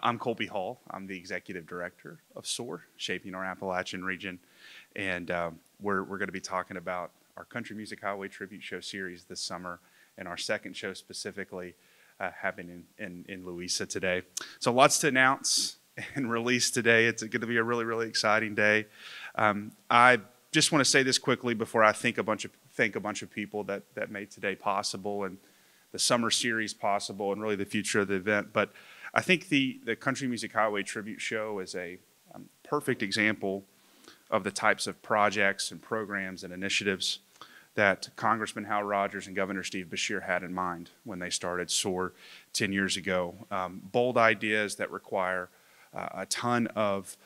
I'm Colby Hall. I'm the Executive Director of SOAR, Shaping Our Appalachian Region. And we're going to be talking about our Country Music Highway Tribute Show series this summer, and our second show specifically happening in Louisa today. So lots to announce and release today. It's going to be a really, really exciting day. I just want to say this quickly before I thank a bunch of people that made today possible and the summer series possible and really the future of the event. But I think the Country Music Highway Tribute Show is a perfect example of the types of projects and programs and initiatives that Congressman Hal Rogers and Governor Steve Beshear had in mind when they started SOAR 10 years ago. Bold ideas that require a ton of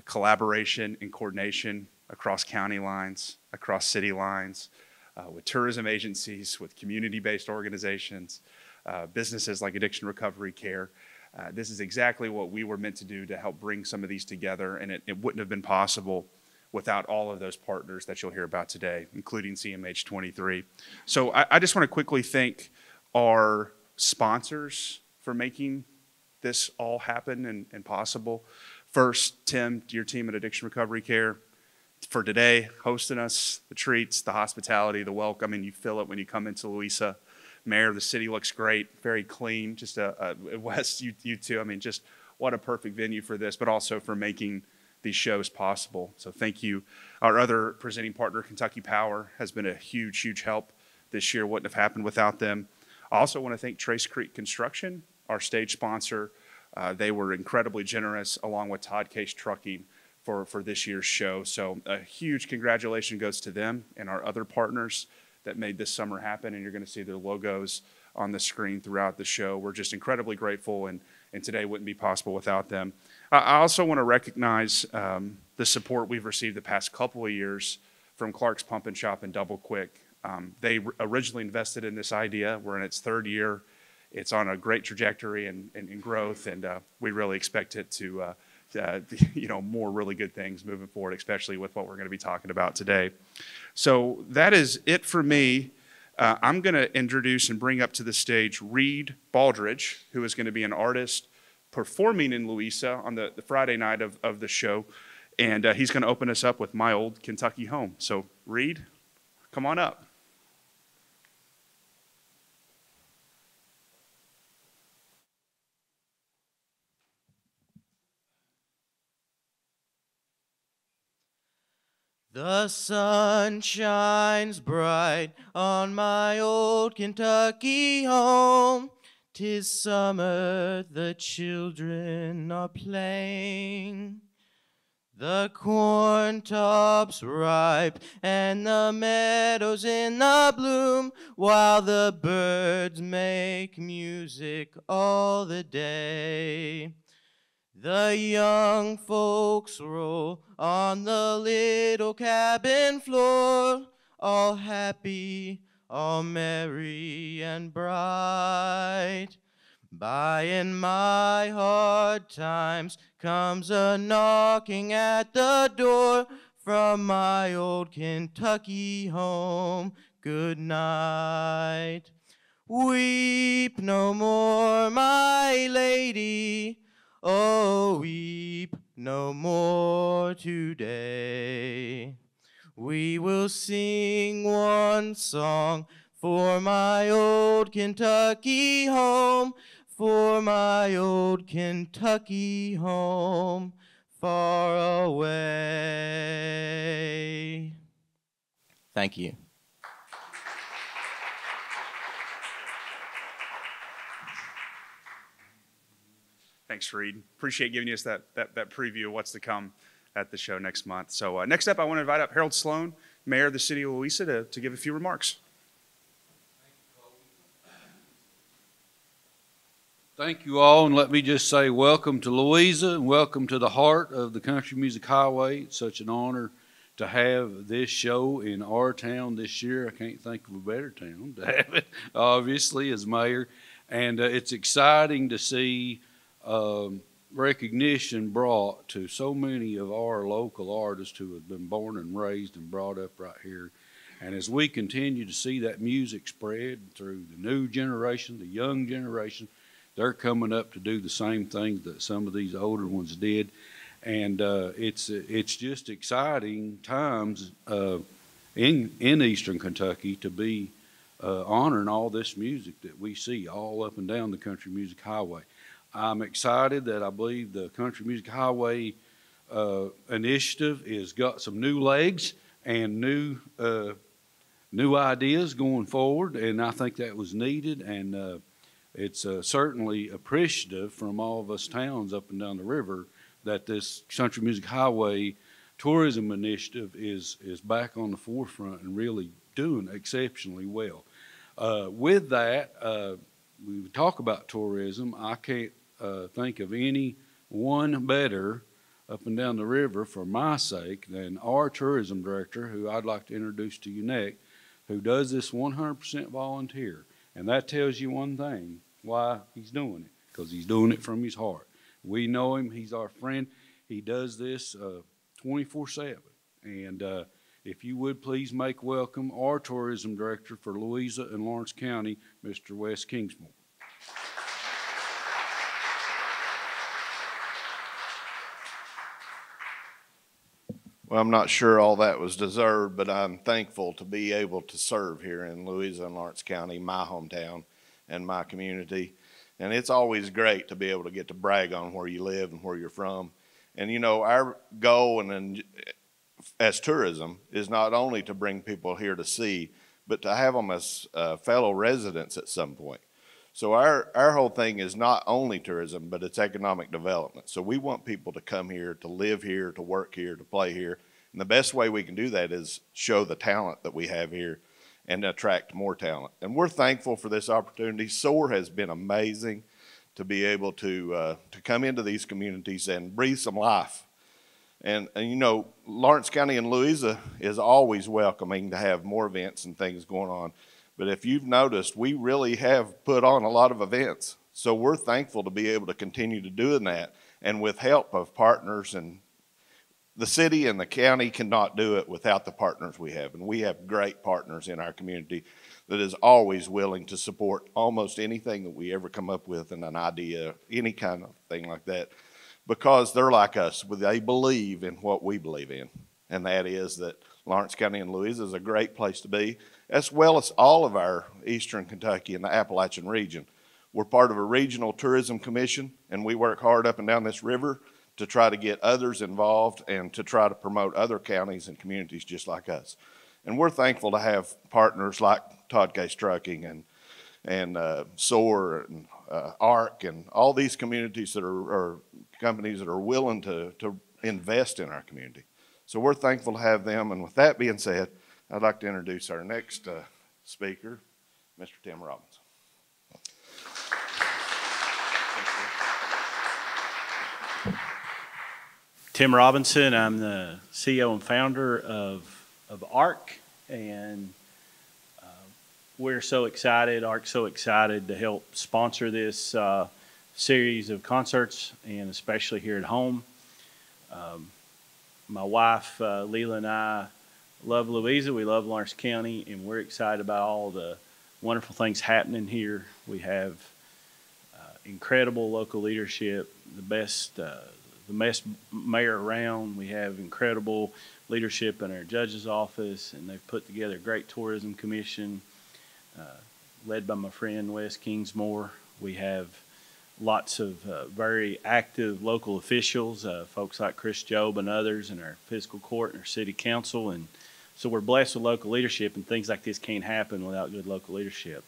collaboration and coordination across county lines, across city lines, with tourism agencies, with community-based organizations, businesses like Addiction Recovery Care. This is exactly what we were meant to do to help bring some of these together, and it wouldn't have been possible without all of those partners that you'll hear about today, including CMH 23. So I just want to quickly thank our sponsors for making this all happen and possible. First, Tim, your team at Addiction Recovery Care, for today, hosting us, the treats, the hospitality, the welcome, and you feel it when you come into Louisa. Mayor, the city looks great, very clean. Just Wes, you too. I mean, just what a perfect venue for this, but also for making these shows possible. So thank you. Our other presenting partner, Kentucky Power, has been a huge, huge help this year. Wouldn't have happened without them. I also want to thank Trace Creek Construction, our stage sponsor. They were incredibly generous, along with Todd Case Trucking, for this year's show. So a huge congratulations goes to them and our other partners that made this summer happen, and you're going to see their logos on the screen throughout the show. We're just incredibly grateful, and today wouldn't be possible without them. I also want to recognize the support we've received the past couple of years from Clark's Pump and Shop and Double Quick. They originally invested in this idea. We're in its third year. It's on a great trajectory and growth, and we really expect it to more really good things moving forward, especially with what we're going to be talking about today. So that is it for me. I'm going to introduce and bring up to the stage Reed Baldridge, who is going to be an artist performing in Louisa on the Friday night of the show. And he's going to open us up with My Old Kentucky Home. So Reed, come on up. The sun shines bright on my old Kentucky home. 'Tis summer, the children are playing. The corn tops ripe and the meadows in the bloom, while the birds make music all the day. The young folks roll on the little cabin floor, all happy, all merry and bright. By in my hard times comes a knocking at the door from my old Kentucky home. Good night. Weep no more, my lady. Oh, weep no more today. We will sing one song for my old Kentucky home, for my old Kentucky home far away. Thank you. Thanks, Reed. Appreciate giving us that preview of what's to come at the show next month. So next up, I want to invite up Harold Sloan, Mayor of the City of Louisa, to give a few remarks. Thank you all, and let me just say welcome to Louisa and welcome to the heart of the Country Music Highway. It's such an honor to have this show in our town this year. I can't think of a better town to have it, obviously, as mayor. And it's exciting to see recognition brought to so many of our local artists who have been born and raised and brought up right here. And as we continue to see that music spread through the new generation, the young generation, they're coming up to do the same things that some of these older ones did. And it's just exciting times in Eastern Kentucky to be honoring all this music that we see all up and down the Country Music Highway. I'm excited that I believe the Country Music Highway initiative has got some new legs and new ideas going forward, and I think that was needed, and it's certainly appreciative from all of us towns up and down the river that this Country Music Highway tourism initiative is back on the forefront and really doing exceptionally well. With that, we talk about tourism. I can't think of any one better up and down the river for my sake than our tourism director, who I'd like to introduce to you next, who does this 100% volunteer. And that tells you one thing, why he's doing it, because he's doing it from his heart. We know him. He's our friend. He does this 24/7. And if you would please make welcome our tourism director for Louisa and Lawrence County, Mr. Wes Kingsmore. Well, I'm not sure all that was deserved, but I'm thankful to be able to serve here in Louisa and Lawrence County, my hometown and my community. And it's always great to be able to get to brag on where you live and where you're from. And you know, our goal as tourism is not only to bring people here to see, but to have them as fellow residents at some point. So our whole thing is not only tourism, but it's economic development. So we want people to come here, to live here, to work here, to play here. And the best way we can do that is show the talent that we have here and attract more talent. And we're thankful for this opportunity. SOAR has been amazing to be able to come into these communities and breathe some life. And you know, Lawrence County and Louisa is always welcoming to have more events and things going on. But if you've noticed, we really have put on a lot of events. So we're thankful to be able to continue to doing that. And with help of partners, and the city and the county cannot do it without the partners we have. And we have great partners in our community that is always willing to support almost anything that we ever come up with, and an idea, any kind of thing like that, because they're like us. They believe in what we believe in. And that is that Lawrence County and Louisa is a great place to be, as well as all of our Eastern Kentucky and the Appalachian region. We're part of a regional tourism commission, and we work hard up and down this river to try to get others involved and to try to promote other counties and communities just like us. And we're thankful to have partners like Todd Case Trucking and SOAR and ARC and all these communities that are companies that are willing to invest in our community. So we're thankful to have them. And with that being said, I'd like to introduce our next speaker, Mr. Tim Robbins. Tim Robinson. I'm the CEO and founder of ARC, and we're so excited, ARC's so excited to help sponsor this series of concerts, and especially here at home. My wife, Leila, and I love Louisa. We love Lawrence County, and we're excited about all the wonderful things happening here. We have incredible local leadership, the best mayor around. We have incredible leadership in our judge's office, and they've put together a great tourism commission led by my friend Wes Kingsmore. We have lots of very active local officials, folks like Chris Job and others in our fiscal court and our city council. And so we're blessed with local leadership, and things like this can't happen without good local leadership.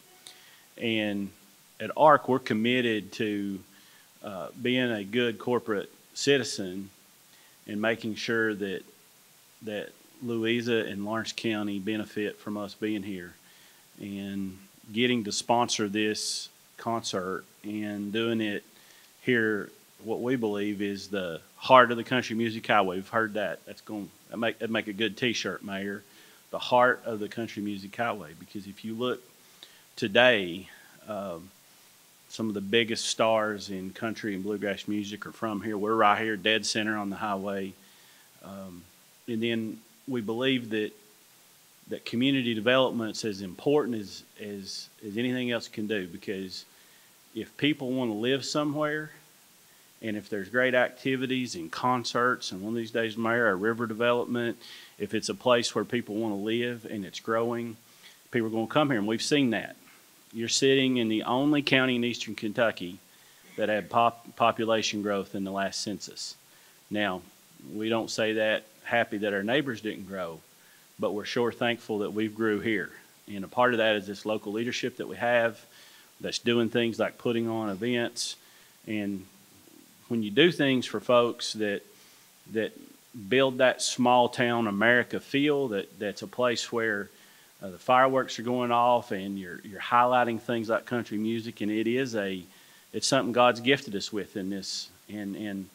And at ARC, we're committed to being a good corporate citizen and making sure that Louisa and Lawrence County benefit from us being here, and getting to sponsor this concert and doing it here, what we believe is the heart of the Country Music Highway. We've heard that. That'd make a good T-shirt, Mayor. The heart of the Country Music Highway. Because if you look today, some of the biggest stars in country and bluegrass music are from here. We're right here, dead center on the highway. And then we believe that community development's as important as anything else can do, because if people want to live somewhere, and if there's great activities and concerts, and one of these days, Mayor, our river development, if it's a place where people want to live and it's growing, people are going to come here, and we've seen that. You're sitting in the only county in eastern Kentucky that had population growth in the last census. Now, we don't say that happy that our neighbors didn't grow, but we're sure thankful that we've grew here. And a part of that is this local leadership that we have that's doing things like putting on events. And when you do things for folks that build that small town America feel, that's a place where the fireworks are going off and you're highlighting things like country music, and it's something God's gifted us with in this. And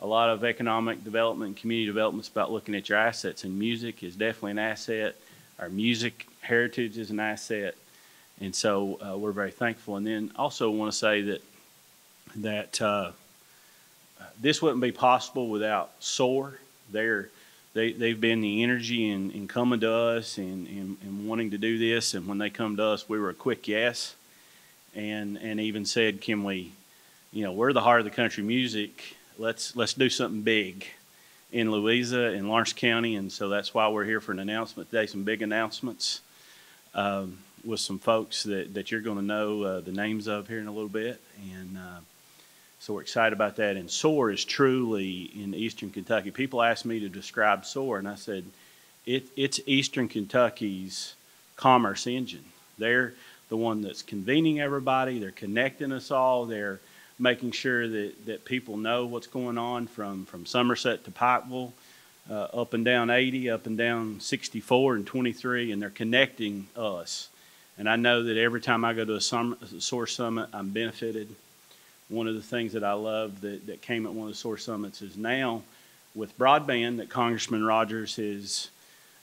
a lot of economic development and community development is about looking at your assets, and music is definitely an asset. Our music heritage is an asset, and so we're very thankful. And then also want to say that this wouldn't be possible without SOAR. They've been the energy in coming to us and wanting to do this, and when they come to us, we were a quick yes, and even said, can we, we're the heart of the country music. Let's do something big in Louisa and Lawrence County, and so that's why we're here for an announcement today. Some big announcements with some folks that you're going to know the names of here in a little bit, and so we're excited about that. And SOAR is truly in eastern Kentucky. People ask me to describe SOAR, and I said it's eastern Kentucky's commerce engine. They're the one that's convening everybody. They're connecting us all. They're making sure that people know what's going on from Somerset to Pikeville, up and down 80, up and down 64 and 23, and they're connecting us. And I know that every time I go to a SOAR summit, I'm benefited. One of the things that I love that came at one of the SOAR summits is now with broadband that Congressman Rogers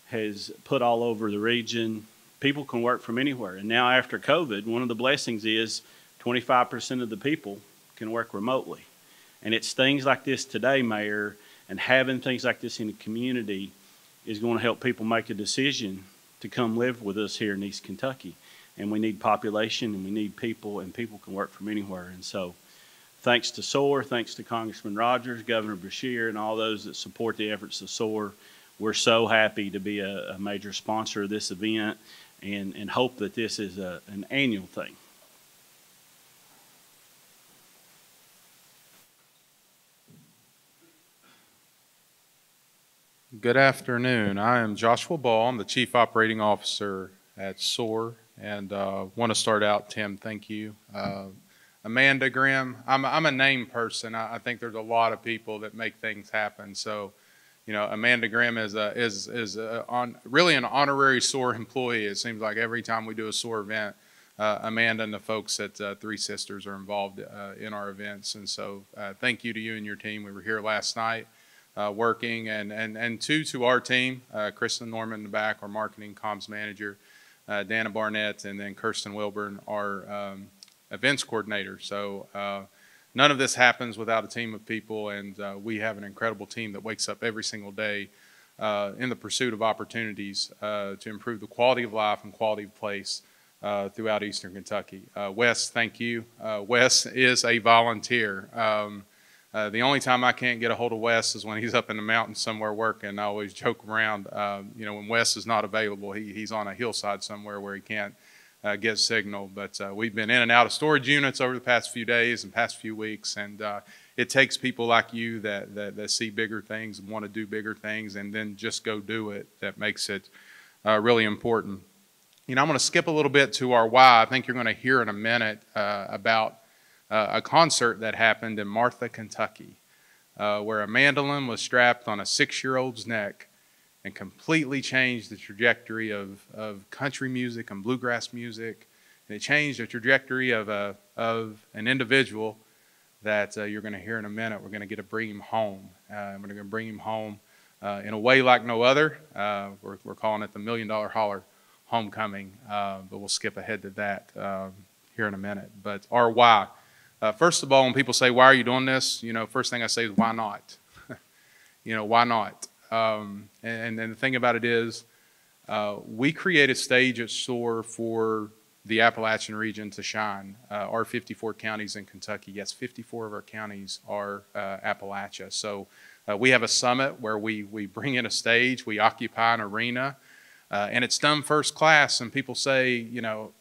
has put all over the region, people can work from anywhere. And now after COVID, one of the blessings is 25% of the people can work remotely. And it's things like this today, Mayor, and having things like this in the community is going to help people make a decision to come live with us here in East Kentucky. And we need population, and we need people, and people can work from anywhere. And so thanks to SOAR, thanks to Congressman Rogers, Governor Beshear, and all those that support the efforts of SOAR, we're so happy to be a major sponsor of this event and hope that this is an annual thing. Good afternoon. I am Joshua Ball. I'm the Chief Operating Officer at SOAR, and want to start out, Tim, thank you. Amanda Grimm, I'm a name person. I think there's a lot of people that make things happen. So, Amanda Grimm is really an honorary SOAR employee. It seems like every time we do a SOAR event, Amanda and the folks at Three Sisters are involved in our events. And so thank you to you and your team. We were here last night. Working, and to our team, Kristen Norman in the back, our marketing comms manager, Dana Barnett, and then Kirsten Wilburn, our events coordinator. So none of this happens without a team of people, and we have an incredible team that wakes up every single day in the pursuit of opportunities to improve the quality of life and quality of place throughout Eastern Kentucky. Wes, thank you. Wes is a volunteer. The only time I can't get a hold of Wes is when he's up in the mountains somewhere working. I always joke around, when Wes is not available, he's on a hillside somewhere where he can't get signal. But we've been in and out of storage units over the past few days and past few weeks, and it takes people like you that see bigger things and want to do bigger things and then just go do it that makes it really important. I'm going to skip a little bit to our why. I think you're going to hear in a minute about a concert that happened in Martha, Kentucky, where a mandolin was strapped on a 6-year-old's neck and completely changed the trajectory of country music and bluegrass music. And it changed the trajectory of an individual that you're going to hear in a minute. We're going to get to bring him home. We're going to bring him home in a way like no other. We're calling it the Million Dollar Holler Homecoming, but we'll skip ahead to that here in a minute. But our why. First of all, when people say, why are you doing this? First thing I say is, why not? Why not? And the thing about it is, we create a stage at SOAR for the Appalachian region to shine. Our 54 counties in Kentucky, yes, 54 of our counties are Appalachia. So we have a summit where we bring in a stage, we occupy an arena, and it's done first class. And people say, you know,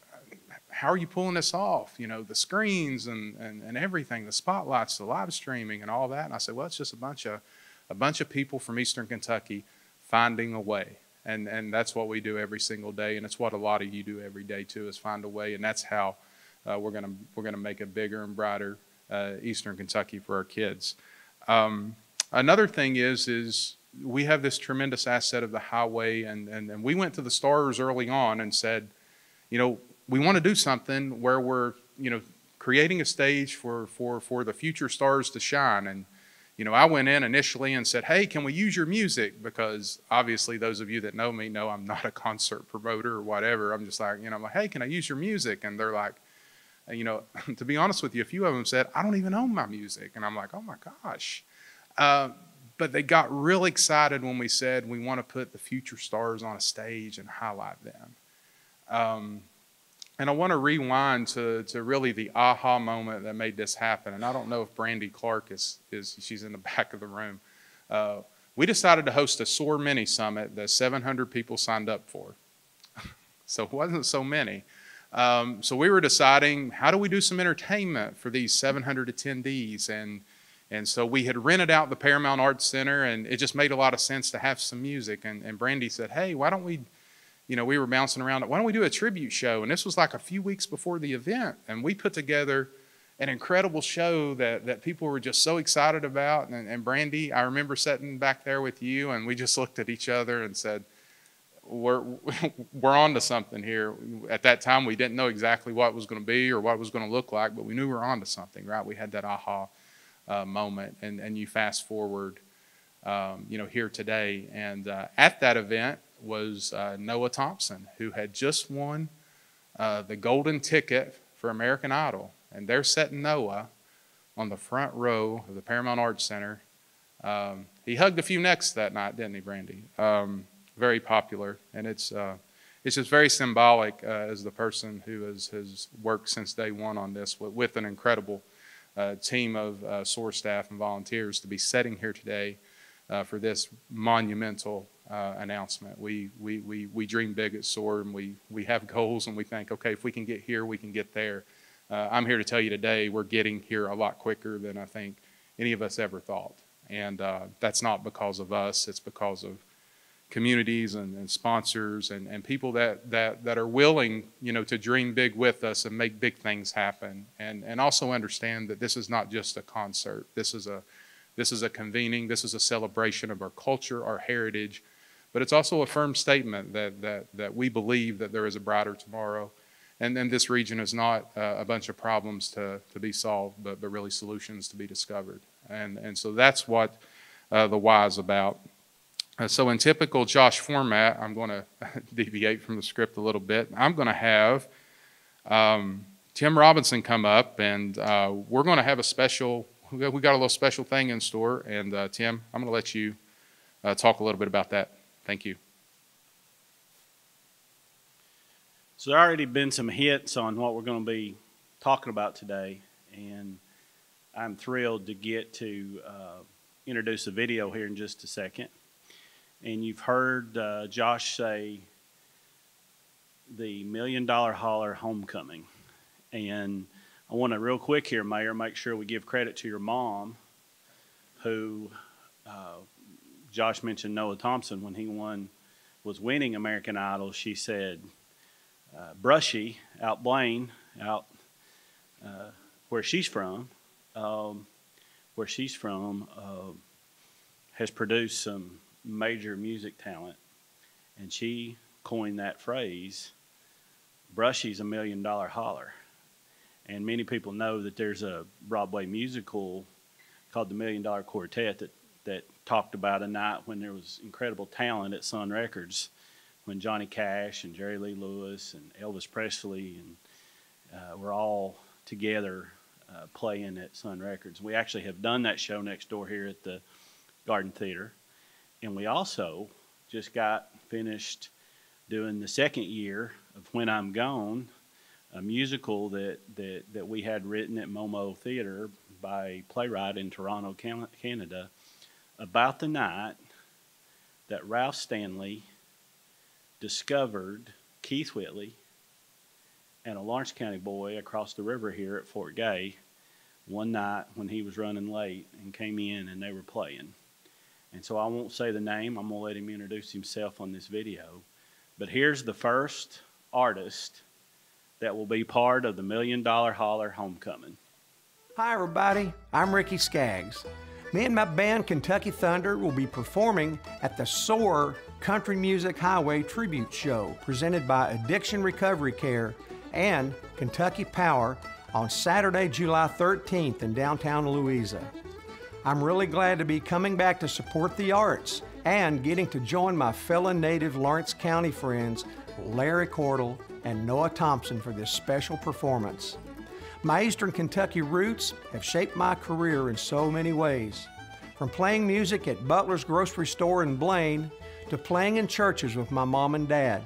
how are you pulling this off? You know, the screens and everything, the spotlights, the live streaming and all that. And I said, well, it's just a bunch of people from Eastern Kentucky finding a way. And that's what we do every single day, and it's what a lot of you do every day too, is find a way. And that's how we're gonna make a bigger and brighter Eastern Kentucky for our kids. Another thing is we have this tremendous asset of the highway, and we went to the stars early on and said, you know, we want to do something where we're, you know, creating a stage for the future stars to shine. And you know, I went in initially and said, hey, can we use your music? Because obviously those of you that know me know I'm not a concert promoter or whatever. I'm just like, you know, I'm like, hey, can I use your music? And they're like, you know, to be honest with you, a few of them said, I don't even own my music. And I'm like, oh my gosh. But they got real excited when we said we want to put the future stars on a stage and highlight them. And I want to rewind to really the aha moment that made this happen. And I don't know if Brandy Clark she's in the back of the room. We decided to host a SOAR mini summit that 700 people signed up for. So it wasn't so many. So we were deciding, how do we do some entertainment for these 700 attendees? And so we had rented out the Paramount Arts Center, and it just made a lot of sense to have some music. And Brandy said, hey, why don't we, you know, we were bouncing around, why don't we do a tribute show? And this was like a few weeks before the event. And we put together an incredible show that people were just so excited about. And Brandy, I remember sitting back there with you, and we just looked at each other and said, we're on to something here. At that time, we didn't know exactly what it was going to be or what it was going to look like, but we knew we were on to something, right? We had that aha moment. And you fast forward, you know, here today. And at that event was Noah Thompson, who had just won the golden ticket for American Idol. And they're setting Noah on the front row of the Paramount Arts Center. He hugged a few necks that night, didn't he, Brandy? Very popular. And it's just very symbolic as the person who has worked since day one on this with an incredible team of SOAR staff and volunteers to be sitting here today for this monumental announcement. We dream big at SOAR, and we have goals, and we think, okay, if we can get here, we can get there. I'm here to tell you today we're getting here a lot quicker than I think any of us ever thought. And that's not because of us, it's because of communities and sponsors and people that are willing, you know, to dream big with us and make big things happen. And also understand that this is not just a concert. This is a convening, this is a celebration of our culture, our heritage, but it's also a firm statement that we believe that there is a brighter tomorrow. And then this region is not a bunch of problems to be solved, but really solutions to be discovered. And so that's what the why is about. So in typical Josh format, I'm going to deviate from the script a little bit. I'm going to have Tim Robinson come up, and we're going to have a special, we got a little special thing in store. And Tim, I'm going to let you talk a little bit about that. Thank you. So there already been some hits on what we're going to be talking about today, and I'm thrilled to get to introduce a video here in just a second. And you've heard Josh say the Million Dollar Holler Homecoming. And I want to real quick here, Mayor, make sure we give credit to your mom, who Josh mentioned Noah Thompson when he was winning American Idol. She said, Brushy out Blaine, out where she's from, has produced some major music talent, and she coined that phrase, Brushy's $1 million holler. And many people know that there's a Broadway musical called the $1 Million Quartet that talked about a night when there was incredible talent at Sun Records, when Johnny Cash and Jerry Lee Lewis and Elvis Presley and were all together playing at Sun Records. We actually have done that show next door here at the Garden Theater. And we also just got finished doing the second year of When I'm Gone a musical that we had written at Momo Theater by a playwright in Toronto, Canada, about the night that Ralph Stanley discovered Keith Whitley and a Lawrence County boy across the river here at Fort Gay one night when he was running late and came in and they were playing. And so I won't say the name. I'm going to let him introduce himself on this video. But here's the first artist that will be part of the Million Dollar Holler Homecoming. Hi everybody, I'm Ricky Skaggs. Me and my band Kentucky Thunder will be performing at the SOAR Country Music Highway Tribute Show presented by Addiction Recovery Care and Kentucky Power on Saturday, July 13th in downtown Louisa. I'm really glad to be coming back to support the arts and getting to join my fellow native Lawrence County friends Larry Cordell and Noah Thompson for this special performance. My Eastern Kentucky roots have shaped my career in so many ways, from playing music at Butler's Grocery Store in Blaine to playing in churches with my mom and dad.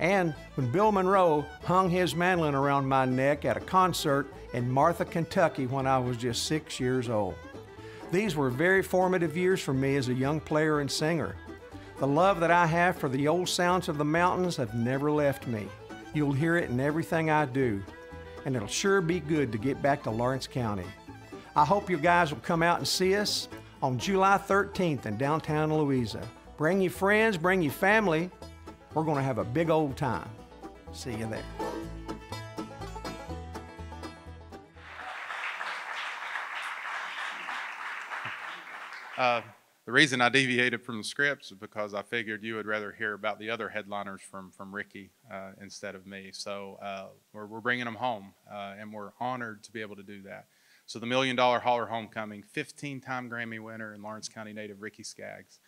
And when Bill Monroe hung his mandolin around my neck at a concert in Martha, Kentucky when I was just 6 years old. These were very formative years for me as a young player and singer. The love that I have for the old sounds of the mountains have never left me. You'll hear it in everything I do. And it'll sure be good to get back to Lawrence County. I hope you guys will come out and see us on July 13th in downtown Louisa. Bring your friends, bring your family. We're going to have a big old time. See you there. The reason I deviated from the scripts is because I figured you would rather hear about the other headliners from Ricky instead of me. So we're bringing them home, and we're honored to be able to do that. So the Million Dollar Holler Homecoming, 15-time Grammy winner and Lawrence County native Ricky Skaggs,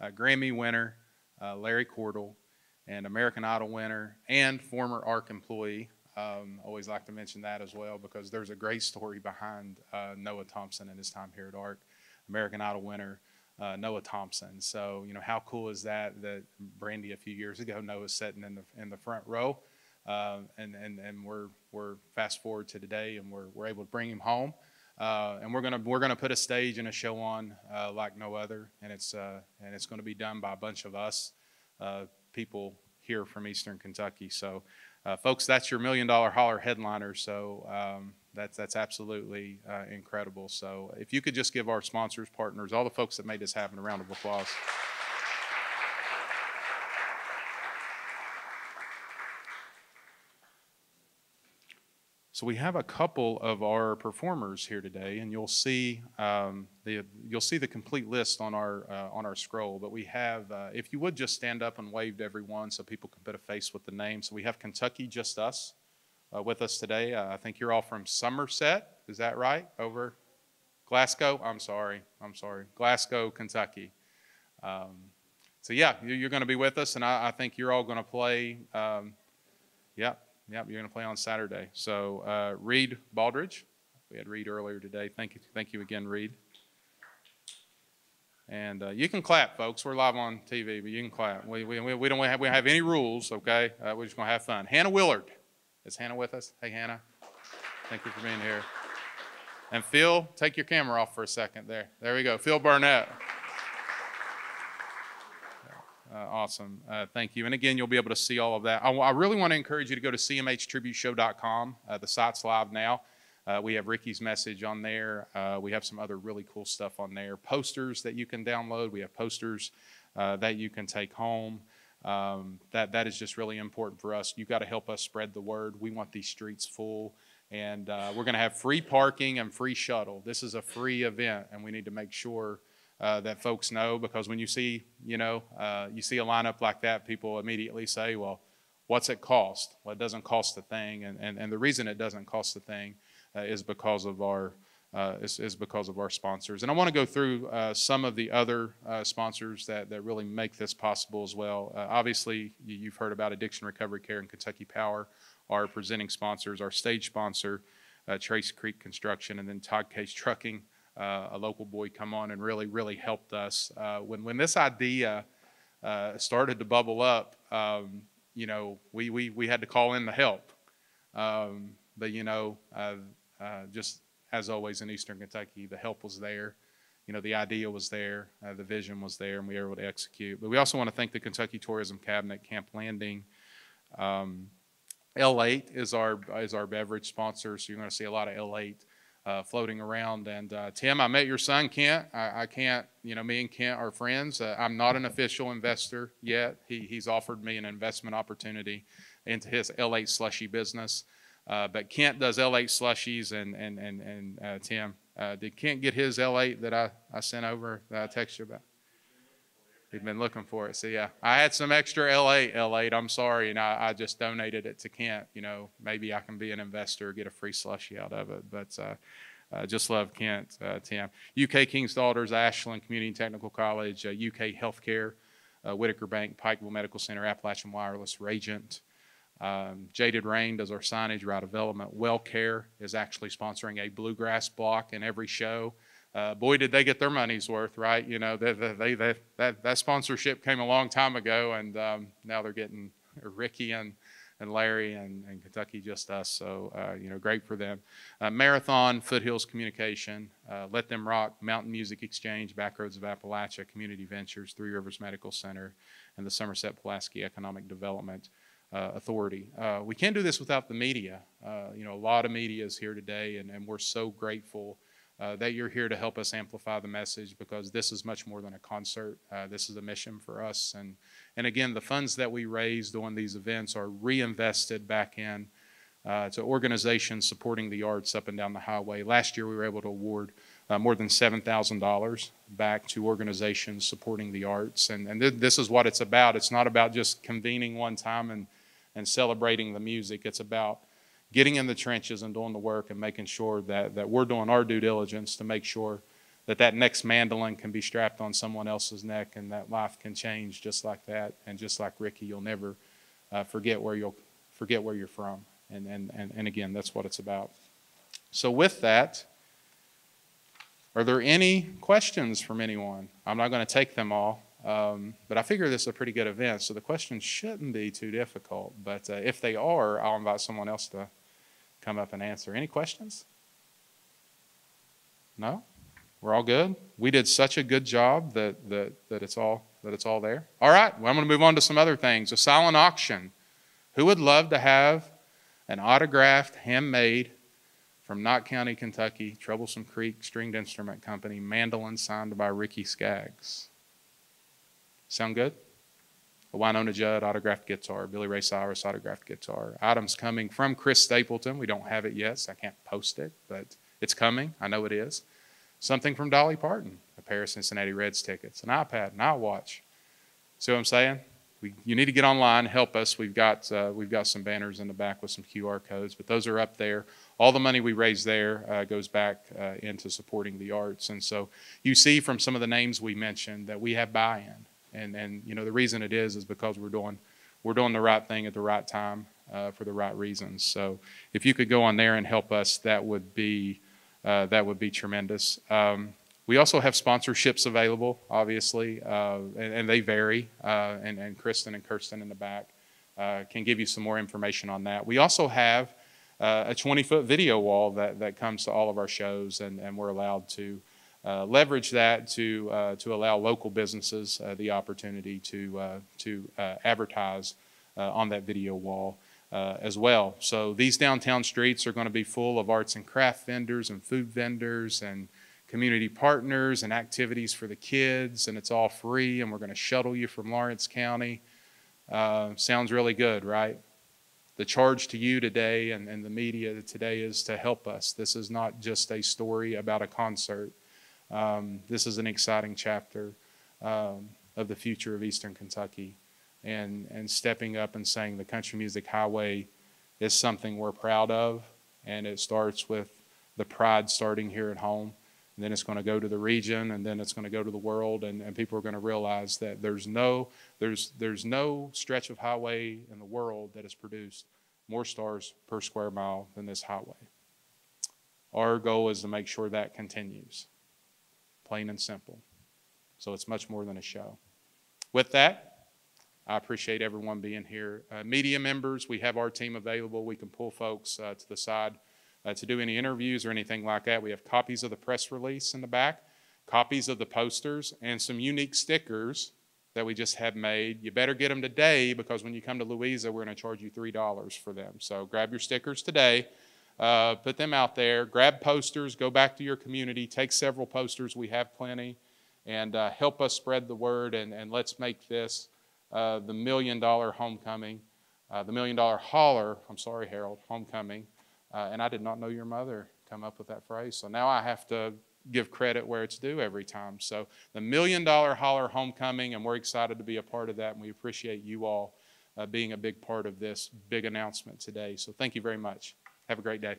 Grammy winner Larry Cordell, and American Idol winner and former ARC employee. Always like to mention that as well because there's a great story behind Noah Thompson and his time here at ARC. American Idol winner Noah Thompson. So, you know, how cool is that Brandy a few years ago, Noah's sitting in the front row, and we're fast forward to today, and we're able to bring him home, and we're gonna put a stage and a show on like no other, and it's gonna be done by a bunch of us people here from Eastern Kentucky. So, folks, that's your Million Dollar Holler headliner. So. That's absolutely incredible. So if you could just give our sponsors, partners, all the folks that made this happen a round of applause. So we have a couple of our performers here today, and you'll see the complete list on our scroll. But we have, if you would just stand up and wave to everyone so people can put a face with the name. So we have Kentucky Just Us. With us today. I think you're all from Somerset, is that right? Over Glasgow? I'm sorry. Glasgow, Kentucky. So yeah, you're going to be with us, and I think you're all going to play. You're going to play on Saturday. So Reed Baldridge, we had Reed earlier today. Thank you again, Reed. And you can clap, folks. We're live on TV, but you can clap. We don't have any rules, okay? We're just going to have fun. Hannah Willard. Is Hannah with us? Hey, Hannah. Thank you for being here. And Phil, take your camera off for a second there. There we go. Phil Burnett. Awesome. Thank you. And again, you'll be able to see all of that. I really want to encourage you to go to cmhtributeshow.com. The site's live now. We have Ricky's message on there. We have some other really cool stuff on there. Posters that you can download. We have posters that you can take home. That is just really important for us. You've got to help us spread the word. We want these streets full, and we're going to have free parking and free shuttle. This is a free event, and we need to make sure that folks know, because when you see, you see a lineup like that, people immediately say, well, what's it cost? Well, it doesn't cost a thing, and the reason it doesn't cost a thing is because of our sponsors. And I want to go through some of the other sponsors that really make this possible as well. Obviously, you've heard about Addiction Recovery Care and Kentucky Power, our presenting sponsors, our stage sponsor, Trace Creek Construction, and then Todd Case Trucking, a local boy, come on and really helped us. When this idea started to bubble up, we had to call in the help. But, just as always in Eastern Kentucky, the help was there. The idea was there, the vision was there, and we were able to execute. But we also want to thank the Kentucky Tourism Cabinet, Camp Landing. L8 is our beverage sponsor, so you're going to see a lot of L8 floating around. And Tim, I met your son, Kent. I can't, me and Kent are friends. I'm not an official investor yet. He's offered me an investment opportunity into his L8 slushy business. But Kent does L8 slushies, and Tim, did Kent get his L8 that I sent over, that I texted you about? He'd been looking for it. So, yeah, I had some extra L8, I'm sorry, and I just donated it to Kent. Maybe I can be an investor, get a free slushie out of it. But just love Kent, Tim. UK King's Daughters, Ashland Community Technical College, UK Healthcare, Whitaker Bank, Pikeville Medical Center, Appalachian Wireless, Ragent. Jaded Rain does our signage, route development. Well Care is actually sponsoring a bluegrass block in every show. Boy, did they get their money's worth, right? That sponsorship came a long time ago, and now they're getting Ricky and Larry and Kentucky Just Us. So, great for them. Marathon, Foothills Communication, Let Them Rock, Mountain Music Exchange, Backroads of Appalachia, Community Ventures, Three Rivers Medical Center, and the Somerset-Pulaski Economic Development Authority. We can't do this without the media. A lot of media is here today, and we're so grateful that you're here to help us amplify the message, because this is much more than a concert. This is a mission for us. And again, the funds that we raise during these events are reinvested back in to organizations supporting the arts up and down the highway. Last year, we were able to award more than $7,000 back to organizations supporting the arts. And this is what it's about. It's not about just convening one time and celebrating the music. It's about getting in the trenches and doing the work and making sure that we're doing our due diligence to make sure that next mandolin can be strapped on someone else's neck, and that life can change just like that. And just like Ricky, you'll never forget where you're from. And again, that's what it's about. So with that, are there any questions from anyone? I'm not going to take them all, but I figure this is a pretty good event, so the questions shouldn't be too difficult. But if they are, I'll invite someone else to come up and answer. Any questions? No? We're all good? We did such a good job that it's all there. All right, well, I'm going to move on to some other things. A silent auction. Who would love to have an autographed, handmade, from Knott County, Kentucky, Troublesome Creek Stringed Instrument Company, mandolin signed by Ricky Skaggs? Sound good? A Winona Judd autographed guitar, Billy Ray Cyrus autographed guitar. Items coming from Chris Stapleton. We don't have it yet, so I can't post it, but it's coming. I know it is. Something from Dolly Parton, a pair of Cincinnati Reds tickets, an iPad, an iWatch. See what I'm saying? You need to get online, help us. We've got some banners in the back with some QR codes, but those are up there. All the money we raise there goes back into supporting the arts. And so you see from some of the names we mentioned that we have buy-in. And the reason it is because we're doing the right thing at the right time for the right reasons. So if you could go on there and help us, that would be tremendous. We also have sponsorships available, obviously, and they vary. And Kristen and Kirsten in the back can give you some more information on that. We also have a 20-foot video wall that comes to all of our shows, and we're allowed to leverage that to allow local businesses the opportunity to advertise on that video wall as well. So these downtown streets are going to be full of arts and craft vendors and food vendors and community partners and activities for the kids, and it's all free, and we're going to shuttle you from Lawrence County. Sounds really good, right? The charge to you today and the media today is to help us. This is not just a story about a concert. This is an exciting chapter of the future of Eastern Kentucky, and stepping up and saying the Country Music Highway is something we're proud of, and it starts with the pride starting here at home. And then it's going to go to the region, and then it's going to go to the world, and people are going to realize that there's no stretch of highway in the world that has produced more stars per square mile than this highway. Our goal is to make sure that continues, plain and simple. So it's much more than a show. With that, I appreciate everyone being here. Media members, we have our team available. We can pull folks to the side to do any interviews or anything like that. We have copies of the press release in the back, copies of the posters, and some unique stickers that we just have made. You better get them today, because when you come to Louisa, we're going to charge you $3 for them. So grab your stickers today, put them out there, grab posters, go back to your community, take several posters, we have plenty, and help us spread the word, and let's make this the $1 Million Homecoming, the $1 Million Holler, I'm sorry, Harold, Homecoming. And I did not know your mother come up with that phrase, so now I have to give credit where it's due every time. So the $1 Million Holler Homecoming, and we're excited to be a part of that, and we appreciate you all being a big part of this big announcement today. So thank you very much. Have a great day.